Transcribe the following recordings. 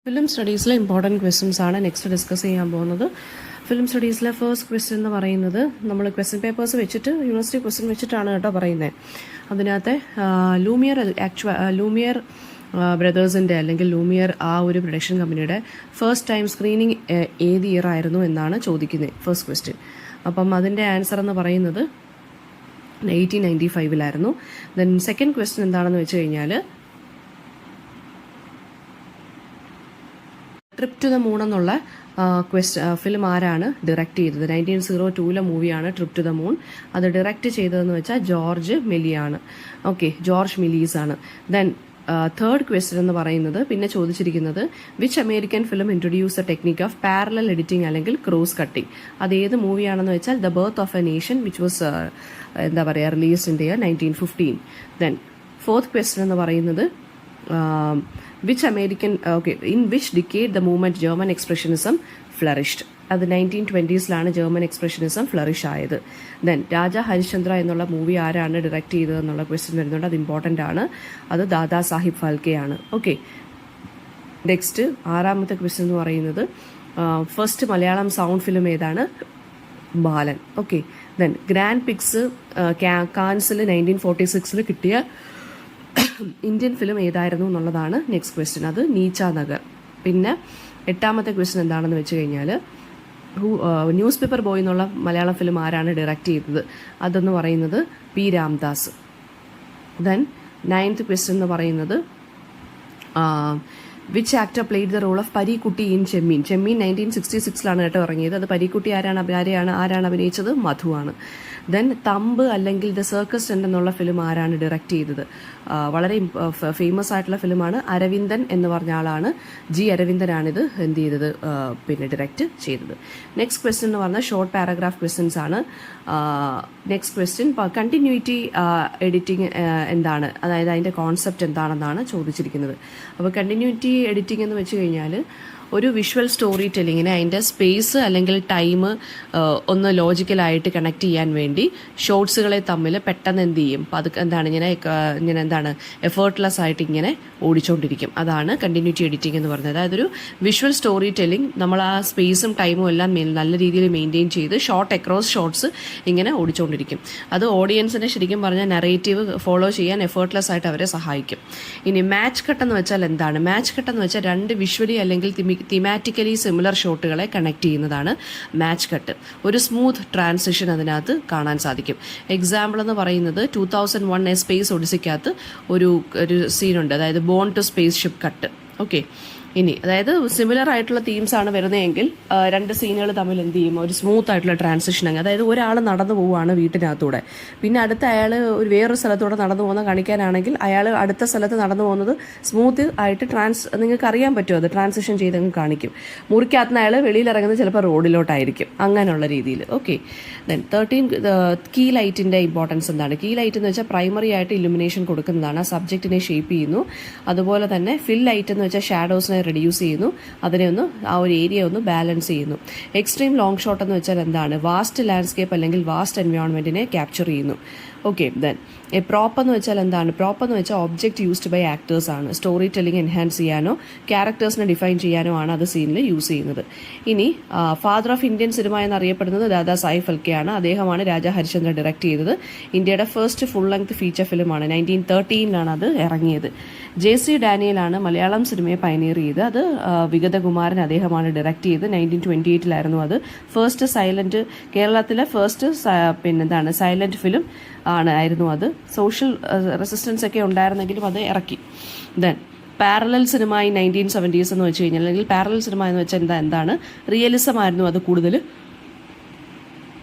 Film സ്റ്റഡീസിലെ important questions ആണ് next discuss ചെയ്യാൻ പോകുന്നത്. ഫിലിം സ്റ്റഡീസിലെ ഫസ്റ്റ് ക്വസ്റ്റ്യൻ എന്ന് പറയുന്നത് നമ്മൾ ക്വസ്റ്റ്യൻ പേപ്പേഴ്സ് വെച്ചിട്ട് യൂണിവേഴ്സിറ്റി ക്വസ്റ്റ്യൻ വെച്ചിട്ടാണ് കേട്ടോ പറയുന്നത്. അതിനകത്ത് ലൂമിയർ ബ്രദേഴ്സിൻ്റെ അല്ലെങ്കിൽ ലൂമിയർ ആ ഒരു പ്രൊഡക്ഷൻ കമ്പനിയുടെ ഫസ്റ്റ് ടൈം സ്ക്രീനിങ് ഏത് ഇയർ ആയിരുന്നു എന്നാണ് ചോദിക്കുന്നത് ഫസ്റ്റ് ക്വസ്റ്റ്യൻ. അപ്പം അതിൻ്റെ ആൻസർ എന്ന് പറയുന്നത് 1895 ദെൻ സെക്കൻഡ് ക്വസ്റ്റ്യൻ എന്താണെന്ന് വെച്ച് കഴിഞ്ഞാൽ ട്രിപ്പ് ടു ദ മൂൺ എന്നുള്ള ഫിലിം ആരാണ് ഡയറക്റ്റ് ചെയ്തത്? 1902 മൂവിയാണ് ട്രിപ്പ് ടു ദ മൂൺ. അത് ഡയറക്റ്റ് ചെയ്തതെന്ന് വെച്ചാൽ ജോർജ് മിലിയാണ്. ജോർജ് മിലീസ് ആണ്. ദെൻ തേർഡ് ക്വസ്റ്റ്യൻ എന്ന് പറയുന്നത് പിന്നെ ചോദിച്ചിരിക്കുന്നത് which American film introduce the technique of parallel editing അല്ലെങ്കിൽ ക്രോസ് കട്ടിംഗ്. അത് ഏത് മൂവിയാണെന്ന് വെച്ചാൽ the birth of A nation which was released in the year 1915. Then fourth question എന്ന് പറയുന്നത് in which decade the movement German Expressionism flourished. അത് 1920s German expressionism flourish ആയത്. Then Raja Harishchandra എന്നുള്ള movie ആരാണ് ഡയറക്റ്റ് ചെയ്തതെന്നുള്ള ക്വസ്റ്റ്യൻ വരുന്നുണ്ട്. അത് ഇമ്പോർട്ടൻ്റ് ആണ്. അത് ദാദാ സാഹിബ് ഫാൽക്കെ ആണ്. നെക്സ്റ്റ് ആറാമത്തെ ക്വസ്റ്റ്യൻ എന്ന് പറയുന്നത് ഫസ്റ്റ് മലയാളം സൗണ്ട് ഫിലിം ഏതാണ്? ബാലൻ. ദെൻ ഗ്രാൻഡ് പിക്സ് കാൻസിൽ 1946 കിട്ടിയ ഇന്ത്യൻ ഫിലിം ഏതായിരുന്നു എന്നുള്ളതാണ് നെക്സ്റ്റ് ക്വസ്റ്റ്യൻ. അത് നീച്ച നഗർ. പിന്നെ എട്ടാമത്തെ ക്വസ്റ്റ്യൻ എന്താണെന്ന് വെച്ച് കഴിഞ്ഞാൽ ന്യൂസ് പേപ്പർ ബോയ് എന്നുള്ള മലയാളം ഫിലിം ആരാണ് ഡയറക്റ്റ് ചെയ്തത്? അതെന്ന് പറയുന്നത് P Ramdas. Then ninth question എന്ന് പറയുന്നത് which actor played the role of Pareekutty in Chemmeen. 1966 കേട്ടോ ഇറങ്ങിയത്. അത് പരീക്കുട്ടി ആരാണ് അഭിനയിച്ചത്? മധു ആണ്. ദെൻ തമ്പ് അല്ലെങ്കിൽ ദ സർക്കസ് ടെന്റ് എന്നുള്ള ഫിലിം ആരാണ് ഡയറക്റ്റ് ചെയ്തത്? വളരെ ഫേമസ് ആയിട്ടുള്ള ഫിലിമാണ്. അരവിന്ദൻ എന്ന് പറഞ്ഞ ആളാണ്, ജി അരവിന്ദനാണിത് എന്ത് ചെയ്തത് പിന്നെ ഡയറക്റ്റ് ചെയ്തത്. നെക്സ്റ്റ് ക്വസ്റ്റ്യൻ എന്ന് പറഞ്ഞാൽ ഷോർട്ട് പാരഗ്രാഫ് ക്വസ്റ്റ്യൻസ് ആണ്. നെക്സ്റ്റ് ക്വസ്റ്റ്യൻ കണ്ടിന്യൂറ്റി എഡിറ്റിംഗ് എന്താണ്, അതായത് അതിൻ്റെ കോൺസെപ്റ്റ് എന്താണെന്നാണ് ചോദിച്ചിരിക്കുന്നത്. അപ്പോൾ കണ്ടിന്യൂറ്റി എഡിറ്റിംഗ് എന്ന് വെച്ച് കഴിഞ്ഞാൽ ഒരു വിഷ്വൽ സ്റ്റോറി ടെല്ലിങ്ങിനെ അതിൻ്റെ സ്പേസ് അല്ലെങ്കിൽ ടൈം ഒന്ന് ലോജിക്കലായിട്ട് കണക്ട് ചെയ്യാൻ വേണ്ടി ഷോർട്സുകളെ തമ്മിൽ പെട്ടെന്ന് എന്ത് ചെയ്യും, അത് ഇങ്ങനെ എഫേർട്ട്ലെസ് ആയിട്ട് ഇങ്ങനെ ഓടിച്ചുകൊണ്ടിരിക്കും. അതാണ് കണ്ടിന്യൂറ്റി എഡിറ്റിംഗ് എന്ന് പറയുന്നത്. അതായത് ഒരു വിഷ്വൽ സ്റ്റോറി ടെല്ലിംഗ് നമ്മൾ ആ സ്പേസും ടൈമും എല്ലാം നല്ല രീതിയിൽ മെയിൻറ്റെയിൻ ചെയ്ത് ഷോർട്ട് അക്രോസ് ഷോർട്സ് ഇങ്ങനെ ഓടിച്ചുകൊണ്ടിരിക്കും. അത് ഓഡിയൻസിനെ ശരിക്കും പറഞ്ഞാൽ നറേറ്റീവ് ഫോളോ ചെയ്യാൻ എഫേർട്ട്ലെസ് ആയിട്ട് അവരെ സഹായിക്കും. ഇനി മാച്ച് കട്ട് എന്ന് വെച്ചാൽ എന്താണ്? മാച്ച് കട്ട് എന്ന് വെച്ചാൽ രണ്ട് വിഷ്വലി അല്ലെങ്കിൽ തിമാറ്റിക്കലി സിമിലർ ഷോട്ടുകളെ കണക്ട് ചെയ്യുന്നതാണ് മാച്ച് കട്ട്. ഒരു സ്മൂത്ത് ട്രാൻസിഷൻ അതിനകത്ത് കാണാൻ സാധിക്കും. എക്സാമ്പിൾ എന്ന് പറയുന്നത് 2001 സ്പേസ് ഒഡിസിക്കകത്ത് ഒരു സീനുണ്ട്, അതായത് bone to space ship cut. ഇനി അതായത് സിമിലർ ആയിട്ടുള്ള തീംസ് ആണ് വരുന്നതെങ്കിൽ രണ്ട് സീനുകൾ തമ്മിൽ എന്ത് ചെയ്യും, ഒരു സ്മൂത്ത് ആയിട്ടുള്ള ട്രാൻസിഷൻ. അതായത് ഒരാൾ നടന്നു പോവുകയാണ് വീട്ടിനകത്തൂടെ, പിന്നെ അടുത്ത അയാൾ വേറൊരു സ്ഥലത്തൂടെ നടന്നു പോകുന്ന കാണിക്കാനാണെങ്കിൽ അയാൾ അടുത്ത സ്ഥലത്ത് നടന്നു പോകുന്നത് സ്മൂത്ത് ആയിട്ട് നിങ്ങൾക്ക് അറിയാൻ പറ്റുമോ, അത് ട്രാൻസിഷൻ ചെയ്തങ്ങ് കാണിക്കും. മുറിക്കകത്ത് അയാൾ വെളിയിലിറങ്ങുന്നത് ചിലപ്പോൾ റോഡിലോട്ടായിരിക്കും, അങ്ങനെയുള്ള രീതിയിൽ. ദെൻ 13 കീ ലൈറ്റിൻ്റെ ഇമ്പോർട്ടൻസ് എന്താണ്? കീ ലൈറ്റ് എന്ന് വെച്ചാൽ പ്രൈമറി ആയിട്ട് ഇലുമിനേഷൻ കൊടുക്കുന്നതാണ്, സബ്ജക്റ്റിനെ ഷേപ്പ് ചെയ്യുന്നു. അതുപോലെ തന്നെ ഫിൽ ലൈറ്റ് എന്ന് വെച്ചാൽ ഷാഡോസിനെ റെഡ്യൂസ് ചെയ്യുന്നു, അതിനെ ഒന്ന് ആ ഒരു ഏരിയ ഒന്ന് ബാലൻസ് ചെയ്യുന്നു. എക്സ്ട്രീം ലോങ് ഷോട്ട് എന്ന് വെച്ചാൽ എന്താണ്? വാസ്റ്റ് ലാൻഡ്സ്കേപ്പ് അല്ലെങ്കിൽ വാസ്റ്റ് എൻവയോൺമെന്റിനെ ക്യാപ്ചർ ചെയ്യുന്നു. ദെൻ പ്രോപ്പ് എന്ന് വെച്ചാൽ എന്താണ്? പ്രോപ്പ് എന്ന് വെച്ചാൽ ഒബ്ജക്റ്റ് യൂസ്ഡ് ബൈ ആക്ടേഴ്സ് ആണ്. സ്റ്റോറി ടെല്ലിംഗ് എൻഹാൻസ് ചെയ്യാനോ ക്യാരക്ടേഴ്സിനെ ഡിഫൈൻ ചെയ്യാനോ ആണ് അത് സീനിൽ യൂസ് ചെയ്യുന്നത്. ഇനി ഫാദർ ഓഫ് ഇന്ത്യൻ സിനിമ എന്നറിയപ്പെടുന്നത് ദാദാ സാഹിബ് ഫാൽക്കെ ആണ്. അദ്ദേഹമാണ് രാജാ ഹരിശ്ചന്ദ്ര ഡയറക്റ്റ് ചെയ്തത്. ഇന്ത്യയുടെ ഫസ്റ്റ് ഫുൾ ലെങ്ത് ഫീച്ചർ ഫിലിമാണ്. 1913 അത് ഇറങ്ങിയത്. JC ഡാനിയലാണ് മലയാളം സിനിമയെ പയനീർ ചെയ്ത്. അത് വിഗതകുമാരൻ അദ്ദേഹമാണ് ഡയറക്റ്റ് ചെയ്ത്. 1928 അത് ഫസ്റ്റ് സൈലന്റ്, കേരളത്തിലെ ഫസ്റ്റ് സൈലന്റ് ഫിലിം ആയിരുന്നു. അത് സോഷ്യൽ റെസിസ്റ്റൻസ് ഒക്കെ ഉണ്ടായിരുന്നെങ്കിലും അത് ഇറക്കി. ദെൻ പാരലൽ സിനിമ ഈ 1970s എന്ന് വെച്ച് കഴിഞ്ഞാൽ, അല്ലെങ്കിൽ പാരലൽ സിനിമ എന്ന് വെച്ചാൽ എന്താണ്? റിയലിസം ആയിരുന്നു അത് കൂടുതൽ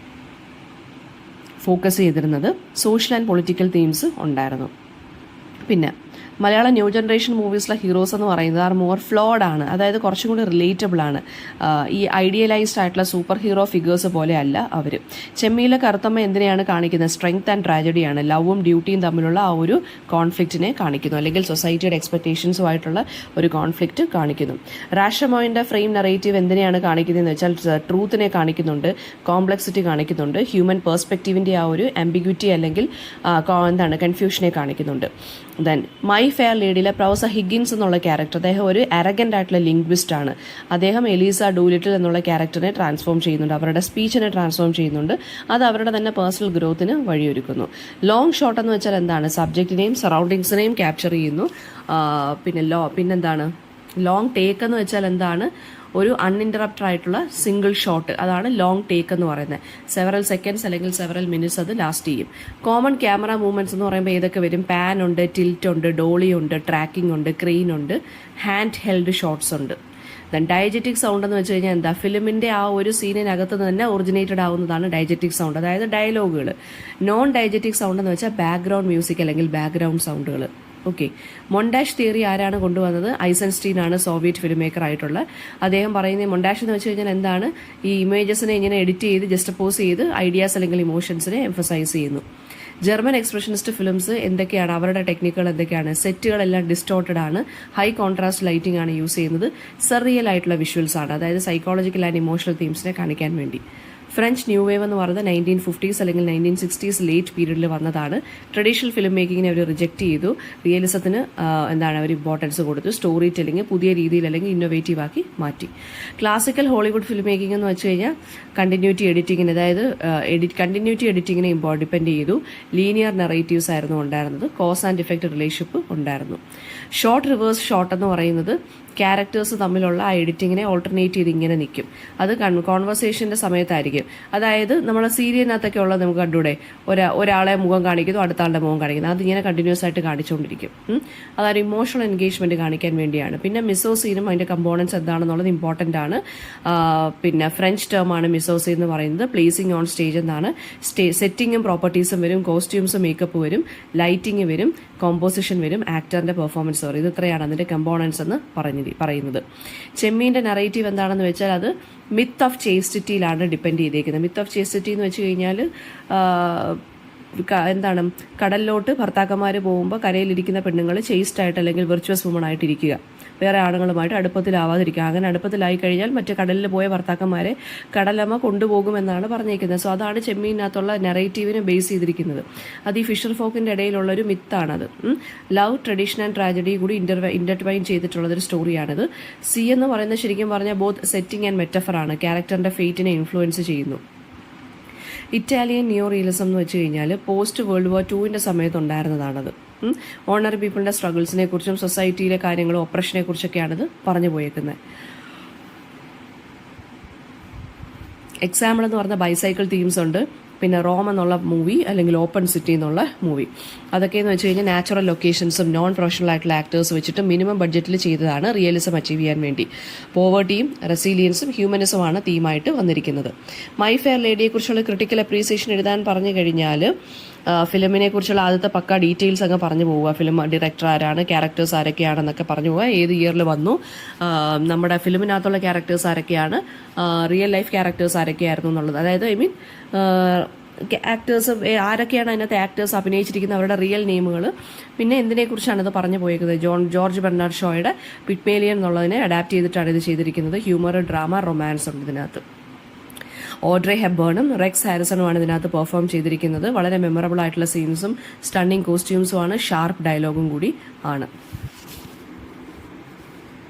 ഫോക്കസ് ചെയ്തിരുന്നത്. സോഷ്യൽ ആൻഡ് പൊളിറ്റിക്കൽ തീംസ് ഉണ്ടായിരുന്നു. പിന്നെ മലയാളം ന്യൂ ജനറേഷൻ മൂവീസിലെ ഹീറോസ് എന്ന് പറയുന്നത് ആർ മോർ ഫ്ലോഡ് ആണ്, അതായത് കുറച്ചും കൂടി റിലേറ്റബിൾ ആണ്. ഈ ഐഡിയലൈസ്ഡ് ആയിട്ടുള്ള സൂപ്പർ ഹീറോ ഫിഗേഴ്സ് പോലെ അല്ല അവർ. ചെമ്മീലെ കറുത്തമ്മ എന്തിനെയാണ് കാണിക്കുന്നത്? Strength and ട്രാജഡിയാണ്. ലവും ഡ്യൂട്ടിയും തമ്മിലുള്ള ആ ഒരു കോൺഫ്ലിക്റ്റിനെ കാണിക്കുന്നു, അല്ലെങ്കിൽ സൊസൈറ്റിയുടെ എക്സ്പെക്ടേഷൻസുമായിട്ടുള്ള ഒരു കോൺഫ്ലിക്റ്റ് കാണിക്കുന്നു. റാഷമോയിൻ്റെ ഫ്രെയിം നറേറ്റീവ് എന്തിനെയാണ് കാണിക്കുന്നതെന്ന് വെച്ചാൽ ട്രൂത്തിനെ കാണിക്കുന്നുണ്ട്, കോംപ്ലക്സിറ്റി കാണിക്കുന്നുണ്ട്, ഹ്യൂമൻ പെർസ്പെക്റ്റീവിൻ്റെ ആ ഒരു ആംബിഗ്യൂറ്റി അല്ലെങ്കിൽ കൺഫ്യൂഷനെ കാണിക്കുന്നുണ്ട്. ദെൻ മൈ ഫെയർ ലേഡിയിലെ പ്രൊഫസർ ഹിഗിൻസ് എന്നുള്ള ക്യാരക്ടർ, അദ്ദേഹം ഒരു അരഗൻ്റ് ആയിട്ടുള്ള ലിംഗ്വിസ്റ്റ് ആണ്. അദ്ദേഹം എലീസ ഡൂലിറ്റിൽ എന്നുള്ള ക്യാരക്ടറിനെ ട്രാൻസ്ഫോം ചെയ്യുന്നുണ്ട്, അവരുടെ സ്പീച്ചിനെ ട്രാൻസ്ഫോം ചെയ്യുന്നുണ്ട്. അത് അവരുടെ തന്നെ പേഴ്സണൽ ഗ്രോത്തിന് വഴിയൊരുക്കുന്നു. ലോങ് ഷോട്ട് എന്ന് വെച്ചാൽ എന്താണ്? സബ്ജക്റ്റിനെയും സറൗണ്ടിങ്സിനെയും ക്യാപ്ചർ ചെയ്യുന്നു. പിന്നെന്താണ് ലോങ് ടേക്ക് എന്ന് വെച്ചാൽ എന്താണ്? ഒരു അൺഇൻറ്ററപ്റ്റഡ് ആയിട്ടുള്ള സിംഗിൾ ഷോട്ട്, അതാണ് ലോങ് ടേക്ക് എന്ന് പറയുന്നത്. സെവറൽ സെക്കൻഡ്സ് അല്ലെങ്കിൽ സെവറൽ മിനിറ്റ്സ് അത് ലാസ്റ്റ് ചെയ്യും. കോമൺ ക്യാമറ മൂവ്മെന്റ്സ് എന്ന് പറയുമ്പോൾ ഏതൊക്കെ വരും? പാൻ ഉണ്ട്, ടിൽറ്റ് ഉണ്ട്, ഡോളി ഉണ്ട്, ട്രാക്കിംഗ് ഉണ്ട്, ക്രെയിൻ ഉണ്ട്, ഹാൻഡ് ഹെൽഡ് ഷോട്ട്സ് ഉണ്ട്. ദെൻ ഡയജറ്റിക് സൗണ്ട് എന്ന് വെച്ച് കഴിഞ്ഞാൽ എന്താ? ഫിലിമിൻ്റെ ആ ഒരു സീനിനകത്ത് തന്നെ ഒറിജിനേറ്റഡ് ആവുന്നതാണ് ഡയജറ്റിക് സൗണ്ട്, അതായത് ഡയലോഗുകൾ. നോൺ ഡയജറ്റിക് സൗണ്ട് എന്ന് വെച്ചാൽ ബാക്ക്ഗ്രൗണ്ട് മ്യൂസിക് അല്ലെങ്കിൽ ബാക്ക്ഗ്രൗണ്ട് സൗണ്ടുകൾ. ഓക്കെ. മൊണ്ടാഷ് തിയറി ആരാണ് കൊണ്ടുവന്നത്? ഐസൻസ്റ്റീൻ ആണ്, സോവിയറ്റ് ഫിലിം മേക്കർ ആയിട്ടുള്ള. അദ്ദേഹം പറയുന്നത് മൊണ്ടാഷ് എന്ന് വെച്ച് കഴിഞ്ഞാൽ എന്താണ്? ഈ ഇമേജസിനെ ഇങ്ങനെ എഡിറ്റ് ചെയ്ത് ജസ്റ്റപ്പോസ് ചെയ്ത് ഐഡിയാസ് അല്ലെങ്കിൽ ഇമോഷൻസിനെ എംഫസൈസ് ചെയ്യുന്നു. ജർമ്മൻ എക്സ്പ്രഷനിസ്റ്റ് ഫിലിംസ് എന്തൊക്കെയാണ്? അവരുടെ ടെക്നിക്കുകൾ എന്തൊക്കെയാണ്? സെറ്റുകളെല്ലാം ഡിസ്റ്റോർട്ടഡ് ആണ്, ഹൈ കോൺട്രാസ്റ്റ് ലൈറ്റിംഗ് ആണ് യൂസ് ചെയ്യുന്നത്, സെറിയൽ ആയിട്ടുള്ള വിഷ്വൽസ് ആണ്, അതായത് സൈക്കോളജിക്കൽ ആൻഡ് ഇമോഷണൽ തീംസിനെ കാണിക്കാൻ വേണ്ടി. ഫ്രഞ്ച് ന്യൂ വേവ് എന്ന് പറയുന്നത് 1950s അല്ലെങ്കിൽ 1960s ലേറ്റ് പീരീഡിൽ വന്നതാണ്. ട്രഡീഷണൽ ഫിലിം മേക്കിങ്ങിനെ അവർ റിജക്റ്റ് ചെയ്തു, റിയലിസത്തിന് അവർ ഇമ്പോർട്ടൻസ് കൊടുത്തു, സ്റ്റോറി ടെല്ലിങ് പുതിയ രീതിയിൽ അല്ലെങ്കിൽ ഇന്നോവേറ്റീവ് ആക്കി മാറ്റി. ക്ലാസിക്കൽ ഹോളിവുഡ് ഫിലിം മേക്കിംഗ് എന്ന് വെച്ച് കഴിഞ്ഞാൽ കണ്ടിന്യൂറ്റി എഡിറ്റിങ്ങിന്, അതായത് കണ്ടിന്യൂറ്റി എഡിറ്റിങ്ങിനെ ഡിപ്പെൻഡ് ചെയ്തു. ലീനിയർ നെറേറ്റീവ്സ് ആയിരുന്നു ഉണ്ടായിരുന്നത്, കോസ് ആൻഡ് ഇഫക്റ്റ് റിലേഷൻഷിപ്പ് ഉണ്ടായിരുന്നു. ഷോർട്ട് റിവേഴ്സ് ഷോട്ട് എന്ന് പറയുന്നത് ക്യാരക്ടേഴ്സ് തമ്മിലുള്ള ആ എഡിറ്റിങ്ങിനെ ഓൾട്ടർനേറ്റ് ചെയ്ത് ഇങ്ങനെ നിൽക്കും. അത് കോൺവെർസേഷൻ്റെ സമയത്തായിരിക്കും. അതായത് നമ്മളെ സീരിയലിനകത്തൊക്കെ ഉള്ളത് നമുക്ക് കണ്ടൂടെ, ഒരാളെ മുഖം കാണിക്കുന്നു, അടുത്ത ആളുടെ മുഖം കാണിക്കുന്നു, അതിങ്ങനെ കണ്ടിന്യൂസ് ആയിട്ട് കാണിച്ചുകൊണ്ടിരിക്കും. അതൊരു ഇമോഷണൽ എൻഗേജ്മെന്റ് കാണിക്കാൻ വേണ്ടിയാണ്. പിന്നെ മിസോസീനും അതിൻ്റെ കമ്പോണൻസ് എന്താണെന്നുള്ളത് ഇമ്പോർട്ടൻ്റ് ആണ്. പിന്നെ ഫ്രഞ്ച് ടേമാണ് മിസോസീൻ എന്ന് പറയുന്നത്. പ്ലേസിങ് ഓൺ സ്റ്റേജ് എന്നാണ്. സെറ്റിങ്ങും പ്രോപ്പർട്ടീസും വരും, കോസ്റ്റ്യൂംസും മേക്കപ്പ് വരും, ലൈറ്റിംഗ് വരും, കോമ്പോസിഷൻ വരും, ആക്ടറിന്റെ പെർഫോമൻസ് വരും. ഇത് ഇത്രയാണ് അതിന്റെ കമ്പോണൻസ് എന്ന് പറയുന്നത്. ചെമ്മീൻ്റെ നറേറ്റീവ് എന്താണെന്ന് വെച്ചാൽ അത് മിത്ത് ഓഫ് ചേസ്റ്റിറ്റിയിലാണ് ഡിപ്പെൻഡ് ചെയ്തേക്കുന്നത്. മിത്ത് ഓഫ് ചേസ്റ്റിറ്റി എന്ന് വെച്ച് കഴിഞ്ഞാൽ എന്താണ്? കടലിലോട്ട് ഭർത്താക്കന്മാർ പോകുമ്പോൾ കരയിലിരിക്കുന്ന പെണ്ണുങ്ങൾ ചേസ്റ്റായിട്ട് അല്ലെങ്കിൽ വിർച്വസ് വുമൺ ആയിട്ടിരിക്കുക, വേറെ ആണുങ്ങളുമായിട്ട് അടുപ്പത്തിലാവാതിരിക്കുക. അങ്ങനെ അടുപ്പത്തിലായി കഴിഞ്ഞാൽ മറ്റു കടലിൽ പോയ ഭർത്താക്കന്മാരെ കടലമ്മ കൊണ്ടുപോകുമെന്നാണ് പറഞ്ഞേക്കുന്നത്. സോ അതാണ് ചെമ്മീനകത്തുള്ള നെറേറ്റീവിനെ ബേസ് ചെയ്തിരിക്കുന്നത്. അത് ഈ ഫിഷർ ഫോക്കിൻ്റെ ഇടയിലുള്ളൊരു മിത്താണത്. ലവ്, ട്രഡീഷൻ ആൻഡ് ട്രാജഡി കൂടി ഇന്റർട്വൈൻ ചെയ്തിട്ടുള്ളതൊരു സ്റ്റോറിയാണിത്. സി എന്ന് പറയുന്നത് ശരിക്കും പറഞ്ഞാൽ ബോത്ത് സെറ്റിംഗ് ആൻഡ് മെറ്റഫറാണ്, ക്യാരക്ടറിൻ്റെ ഫേറ്റിനെ ഇൻഫ്ലുവൻസ് ചെയ്യുന്നു. ഇറ്റാലിയൻ നിയോ റിയലിസം എന്ന് വെച്ച് കഴിഞ്ഞാൽ പോസ്റ്റ് വേൾഡ് വാർ 2 സമയത്ത് ഉണ്ടായിരുന്നതാണത്. ഓർഡിനറി പീപ്പിളിൻ്റെ സ്ട്രഗിൾസിനെ കുറിച്ചും സൊസൈറ്റിയിലെ കാര്യങ്ങളും ഓപ്പറേഷനെ കുറിച്ചൊക്കെയാണിത് പറഞ്ഞു പോയേക്കുന്നത്. എക്സാമ്പിൾ എന്ന് പറഞ്ഞ ബൈസൈക്കിൾ തീംസ് ഉണ്ട്. പിന്നെ റോം എന്നുള്ള മൂവി അല്ലെങ്കിൽ ഓപ്പൺ സിറ്റി എന്നുള്ള മൂവി, അതൊക്കെയെന്ന് വെച്ച് കഴിഞ്ഞാൽ നാച്ചുറൽ ലൊക്കേഷൻസും നോൺ പ്രൊഫഷണൽ ആയിട്ടുള്ള ആക്ടേഴ്സ് വെച്ചിട്ട് മിനിമം ബഡ്ജറ്റിൽ ചെയ്തതാണ് റിയലിസം അച്ചീവ് ചെയ്യാൻ വേണ്ടി. പോവർട്ടിയും റെസീലിയൻസും ഹ്യൂമനിസമാണ് തീമായിട്ട് വന്നിരിക്കുന്നത്. മൈ ഫെയർ ലേഡിയെക്കുറിച്ചുള്ള ക്രിട്ടിക്കൽ അപ്രീസിയേഷൻ എഴുതാൻ പറഞ്ഞു കഴിഞ്ഞാൽ ഫിലിമിനെ കുറിച്ചുള്ള ആദ്യത്തെ പക്ക ഡീറ്റെയിൽസ് അങ്ങ് പറഞ്ഞു പോവുക. ഫിലിം ഡയറക്ടർ ആരാണ്, ക്യാരക്ടേഴ്സ് ആരൊക്കെയാണെന്നൊക്കെ പറഞ്ഞു പോവുക, ഏത് ഇയറിൽ വന്നു, നമ്മുടെ ഫിലിമിനകത്തുള്ള ക്യാരക്ടേഴ്സ് ആരൊക്കെയാണ്, റിയൽ ലൈഫ് ക്യാരക്ടേഴ്സ് ആരൊക്കെയായിരുന്നു എന്നുള്ളത്. അതായത് ആക്ടേഴ്സ് ആരൊക്കെയാണ് അതിനകത്ത് ആക്ടേഴ്സ് അഭിനയിച്ചിരിക്കുന്നത്, അവരുടെ റിയൽ നെയിമുകൾ. പിന്നെ എന്തിനെക്കുറിച്ചാണ് ഇത് പറഞ്ഞു പോയേക്കുന്നത്? ജോർജ് ബെർണാർഡ് ഷോയുടെ പിഗ്മേലിയൻ എന്നുള്ളതിനെ അഡാപ്റ്റ് ചെയ്തിട്ടാണ് ഇത് ചെയ്തിരിക്കുന്നത്. ഹ്യൂമർ, ഡ്രാമ, റൊമാൻസ് ഉണ്ട് ഇതിനകത്ത്. ഓഡ്രെ ഹെബ്ബേണും റെക്സ് ഹാരിസണുമാണ് ഇതിനകത്ത് പെർഫോം ചെയ്തിരിക്കുന്നത്. വളരെ മെമ്മറബിൾ ആയിട്ടുള്ള സീൻസും സ്റ്റണ്ണിങ് കോസ്റ്റ്യൂംസും ആണ്, ഷാർപ്പ് ഡയലോഗും കൂടി ആണ്.